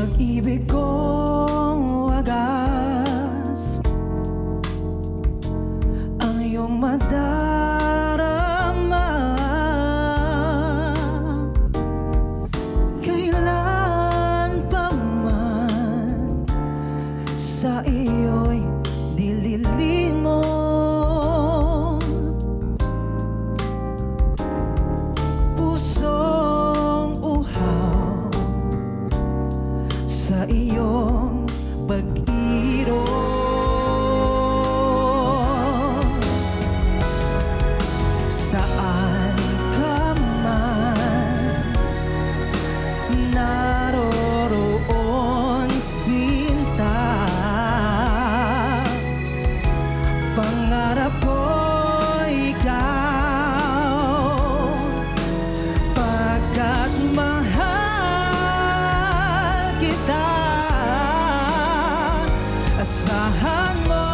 pag-ibig kong wagas, ang iyong madarama. Kailan pa man sa iyo'y dililin mo, pusong uhaw sa iyong pag-iro. Saan ka man naroroon, sinta, pangarap ko ikaw, pagkat mahal kita. Asahan mo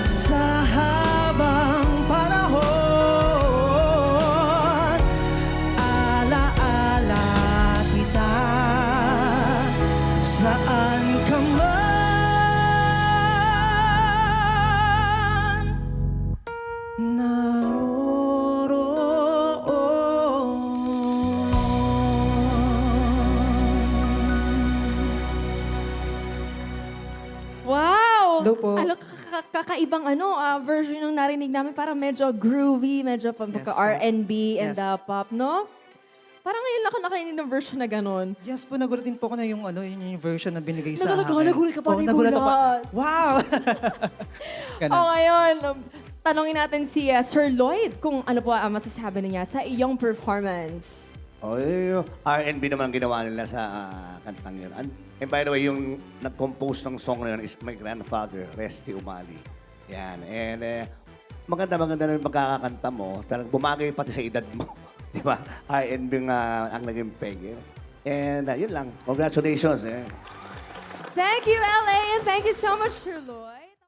sa habang panahon, alaala kita saan ka man Wow! Hello po. Kakaibang version ng narinig namin. Parang medyo groovy, medyo Yes, R&B and yes. pop, no? Parang ngayon lang ako nakainig ng version na ganon. Yes po, nagulat din po ako na yung yung version na binigay sa akin. Nagulat ka pa, Oo, nagulat. ako pa. Wow! Ganun. O ngayon, tanongin natin si Sir Lloyd kung ano po ang masasabi niya sa iyong performance. R&B naman ang ginawa nila sa kantang yun. And by the way, yung nag-compose ng song na yun is my grandfather, Resty Umali. Yan. And maganda na yung pagkakakanta mo. Talagang bumagay pati sa edad mo. Di ba? R&B ang naging peg. And yun lang. Congratulations. Thank you, LA, and thank you so much, Sir Lloyd.